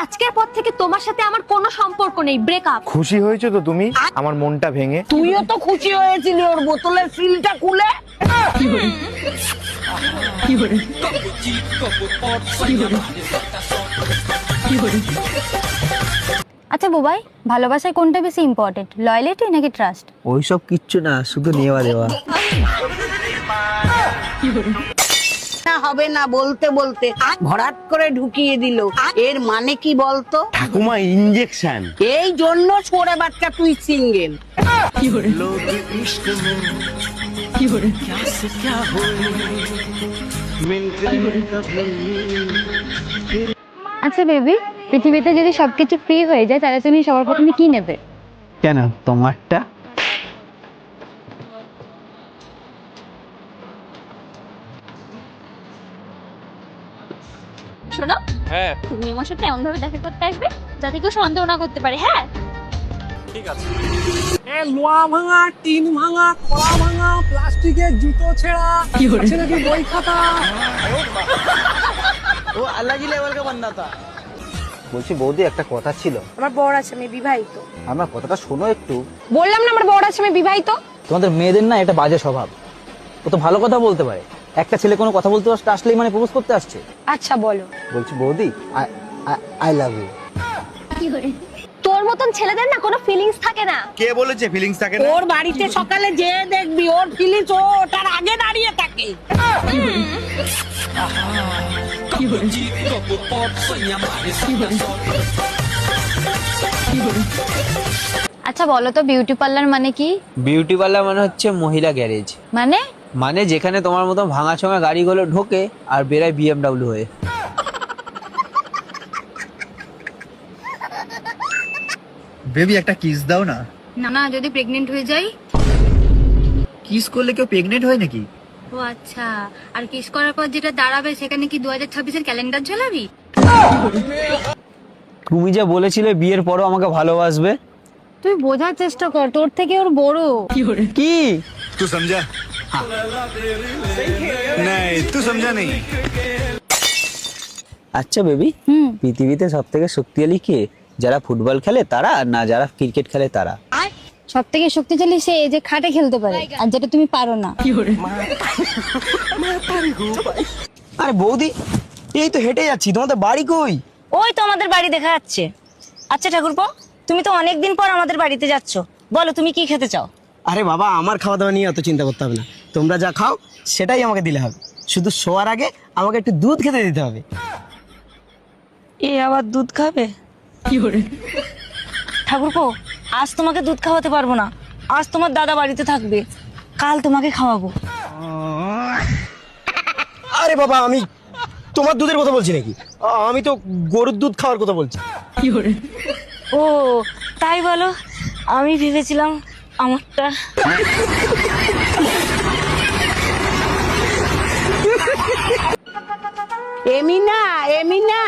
আজকের পর থেকে তোমার সাথে আমার কোনো সম্পর্ক নেই, ব্রেকআপ। খুশি হয়েছো তো তুমি আমার মনটা ভেঙে? তুইও তো খুশি হয়েছিলি ওর বোতলের সিলটা খুলে। আচ্ছা বুবাই, ভালোবাসায় কোনটা বেশি ইম্পর্টেন্ট, লয়ালিটি নাকি ট্রাস্ট? ওইসব কিচ্ছু না, শুধু নেওয়া দেওয়া। না হবে না বলতে বলতে ভরাট করে ঢুকিয়ে দিল, এর মানে কি বলতো? ঠাকুমা ইনজেকশন। এই জন্য ছোড়ে বাচ্চা তুই সিঙ্গেল। আচ্ছা বেবি, পৃথিবীতে যদি সবকিছু ফ্রি হয়ে যায় তাহলে তুমি সবার প্রথমে কি নেবে? কেন তোমারটা? শোনো, হ্যাঁ তুমি আমার সাথে এমন ভাবে দেখা করতে আসবে যাতে কেউ সন্দেহ না করতে পারে। হ্যাঁ ঠিক আছে। লোহা ভাঙা, টিন ভাঙা, কড়া ভাঙা, প্লাস্টিকের জুতো ছেঁড়া, আছে নাকি বই খাতা। ও अलग ही लेवल का बंदा था। বলছি বৌদি, একটা কথা ছিল। আমার বর আছে, আমি বিবাহিত। আমার কথাটা শোনো একটু। বললাম না আমার বর আছে, আমি বিবাহিত। তোমাদের মেয়েদের না এটা বাজে স্বভাব। ও তো ভালো কথা বলতে পারে, একটা ছেলে কোনো কথা বলতে আসলেই মানে প্রপোজ করতে আসছে। আচ্ছা বলো। বলছি বৌদি, আই লাভ ইউ। তোর মতন ছেলেদের না কোনো ফিলিংস থাকে না। কে বলেছে ফিলিংস থাকে না? ওর বাড়িতে সকালে যেয়ে দেখবি ওর ফিলিংস ও ওটার আগে দাঁড়িয়ে থাকে। আচ্ছা বলো তো, বিউটি পার্লার মানে কি? বিউটি পার্লার মানে হচ্ছে মহিলা গ্যারেজ। মানে মানে যেখানে তোমার মতো ভাঙাচোঙা গাড়িগুলো ঢোকে আর বেরায় বিএমডব্লিউ হয়ে। বেবি একটা কিস দাও না। না না, যদি প্রেগনেন্ট হয়ে যাই? কিস করলে কেউ প্রেগনেন্ট হয় নাকি? ও আচ্ছা, আর কিস করার পর যেটা দাঁড়াবে সেখানে কি 2026-এর ক্যালেন্ডার ঝোলাবি? তুমি যা বলেছিলে বিয়ের পরও আমাকে ভালোবাসবে। তুই বোঝার চেষ্টা কর, তোর থেকে ওর বড়। কি तू समझा? नहीं तू समझा नहीं। আচ্ছা বেবি, পৃথিবীতে সব থেকে শক্তিশালী কে? যারা ফুটবল খেলে তারা, না যারা ক্রিকেট খেলে তারা? সব থেকে শক্তিশালী সে যে খাটে খেলতে পারে, আর যেটা তুমি পারো না। আরে বৌদি, এই তো হেঁটে যাচ্ছি, তোমাদের বাড়ি কই? ওই তো আমাদের বাড়ি দেখা যাচ্ছে। আচ্ছা ঠাকুরপো, তুমি তো অনেকদিন পর আমাদের বাড়িতে যাচ্ছ, বলো তুমি কি খেতে চাও? আরে বাবা, আমার খাওয়া দাওয়া নিয়ে অত চিন্তা করতে হবে না, তোমরা যা খাও সেটাই আমাকে দিলে হবে। শুধু শোয়ার আগে আমাকে একটু দুধ খেতে দিতে হবে। এ আবার দুধ খাবে? ঠাকুরপো, আজ তোমাকে দুধ খাওয়াতে পারবো না, আজ তোমার দাদা বাড়িতে থাকবে, কাল তোমাকে খাওয়াবো। আরে বাবা, আমি তোমার দুধের কথা বলছি নাকি? আমি তো গরুর দুধ খাওয়ার কথা বলছি। ও তাই বলো, আমি ভেবেছিলাম আমারটা। এমিনা, এমিনা,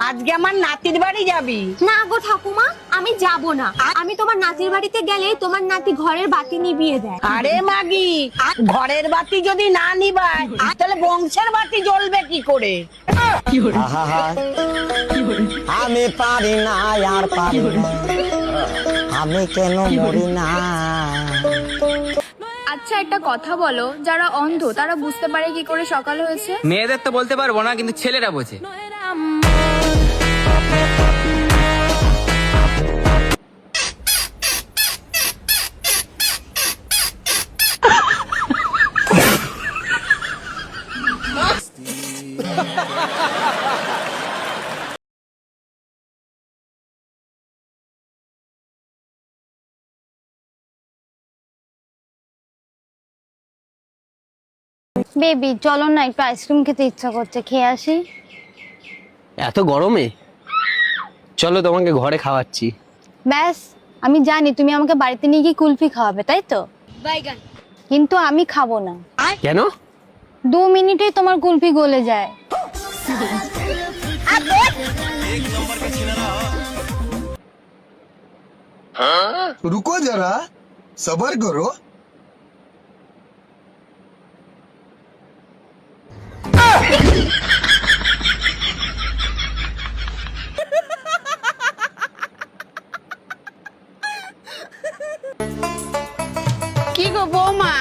আজকে আমার নাতির বাড়ি যাবি? না গো ঠাকুমা, আমি যাব না। আমি তোমার নাতির বাড়িতে গেলে তোমার নাতি ঘরের বাতি নিভিয়ে দেয়। আরে মাগি, ঘরের বাতি যদি না নিবায় তাহলে বংশের বাতি জ্বলবে কি করে? আমি পারি না আর পারি না, আমি কেন মরি না। আচ্ছা একটা কথা বলো, যারা অন্ধ তারা বুঝতে পারে কি করে সকাল হয়েছে? মেয়েদের তো বলতে পারবো না, কিন্তু ছেলেরা বোঝে। বেবি চলো না, একটু আইসক্রিম খেতে ইচ্ছা করছে, খেয়ে আসি। এত গরমে? চলো তোমাকে ঘরে খাওয়াচ্ছি। ব্যাস, আমি জানি তুমি আমাকে বাড়িতে নিয়ে গিয়ে কুলফি খাওয়াবে, তাই তো? কিন্তু আমি খাবো না। কেন? 2 মিনিটেই তোমার কুলফি গলে যায়। रुको जरा, सबर करो। বৌমা,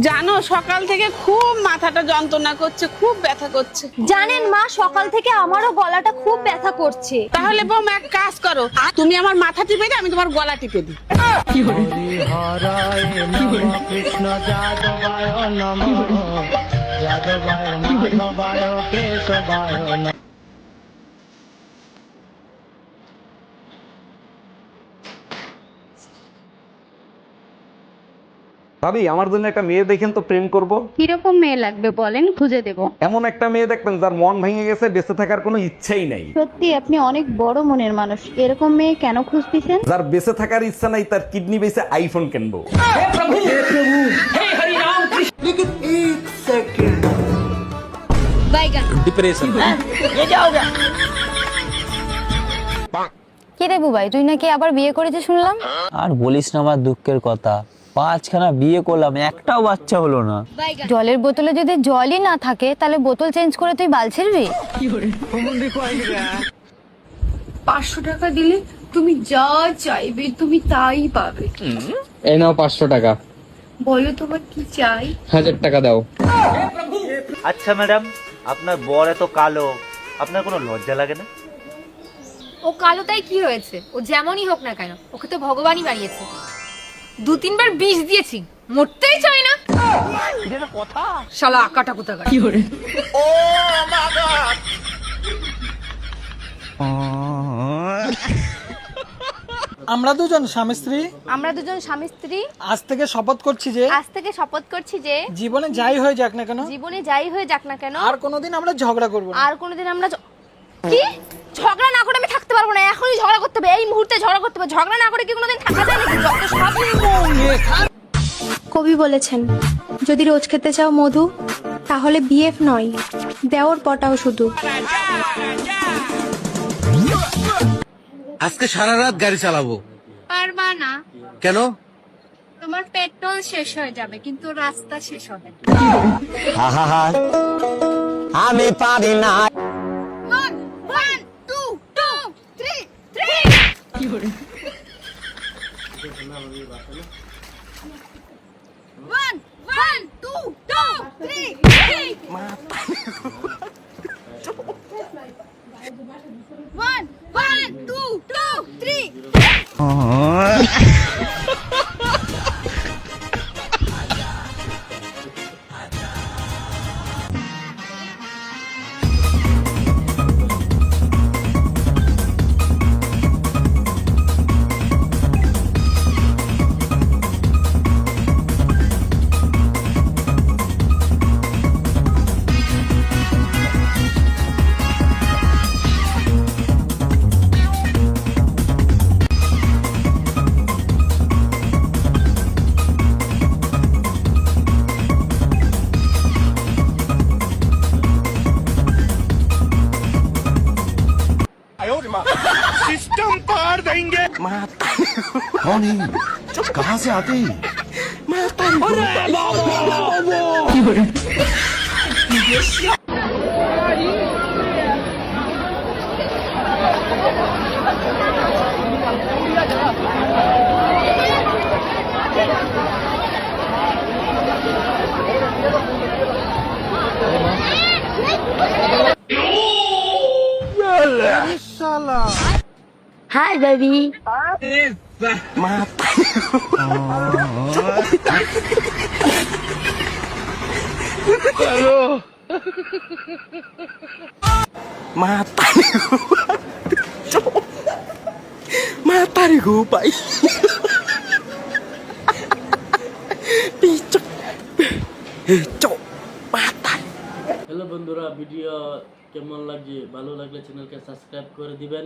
জানো সকাল থেকে খুব মাথাটা যন্ত্রণা করছে, খুব ব্যথা করছে। জানেন মা, সকাল থেকে আমারও গলাটা খুব ব্যথা করছে। তাহলে বৌমা এক কাজ করো, তুমি আমার মাথা টিপে দিও, আমি তোমার গলা টিপে দিই। ভাবি, আমার জন্য একটা মেয়ে দেখেন তো, প্রেম করব। কিরকম মেয়ে লাগবে বলেন, খুঁজে দেব। এমন একটা মেয়ে দেখবেন যার মন ভেঙে গেছে, বেঁচে থাকার কোনো ইচ্ছাই নাই। সত্যি আপনি অনেক বড় মনের মানুষ, এরকম মেয়ে কেন খুঁজতেছেন? যার বেঁচে থাকার ইচ্ছা নাই, তার কিডনি বেঁচে আইফোন কিনবো। কি রে বুবাই, তুই নাকি আবার বিয়ে করেছিস শুনলাম? আর বলিস না আমার দুঃখের কথা, 5খানা বিয়ে করলাম, একটাও বাচ্চা হলো না। জলের বোতলে যদি জলই না থাকে তাহলে বোতল চেঞ্জ করে তুই বাল ছিড়বি? 500 টাকা দিলে তুমি যা চাইবে তুমি তাই পাবে। এই নাও 500 টাকা। বলো তোমার কি চাই? 1000 টাকা দাও। আচ্ছা ম্যাডাম, আপনার বর এত কালো, আপনার কোনো লজ্জা লাগে না? ও কালো তাই কি হয়েছে? ও যেমনই হোক না কেন, ওকে তো ভগবানই বানিয়েছে। 2-3 বার বিষ দিয়েছি, মরতেই চায় না। শালা আকাটা কোথাকার। আমরা দুজন স্বামী স্ত্রী আমরা দুজন স্বামী স্ত্রী আজ থেকে শপথ করছি যে জীবনে যাই হয়ে যাক না কেন, জীবনে যাই হয়ে যাক না কেন, আর কোনোদিন আমরা ঝগড়া করব না। আর কোনোদিন আমরা কি ঝগড়া না করে আমি থাকতে পারবো না। এখনই ঝগড়া করতে হবে, এই মুহূর্তে ঝগড়া করতে হবে। ঝগড়া না করে কি কোনোদিন থাকা যায় নাকি? যত সব কবি বলেছেন, যদি রোজ খেতে চাও মধু, তাহলে বিএফ নয়, দেওর পটাও শুধু। আজকে সারা রাত গাড়ি চালাবো। পারবা না। কেন? তোমার পেট্রোল শেষ হয়ে যাবে, কিন্তু রাস্তা শেষ হবে না। আমি পারি না। 1 2 2 3 3 1 1 2 2 3 1 1 2 2 3 सिस्टम पार देंगे। कौन है? कहाँ से आते हैं? Hi baby. হ্যালো বন্ধুরা, ভিডিও কেমন লাগছে? ভালো লাগলে চ্যানেলকে সাবস্ক্রাইব করে দিবেন।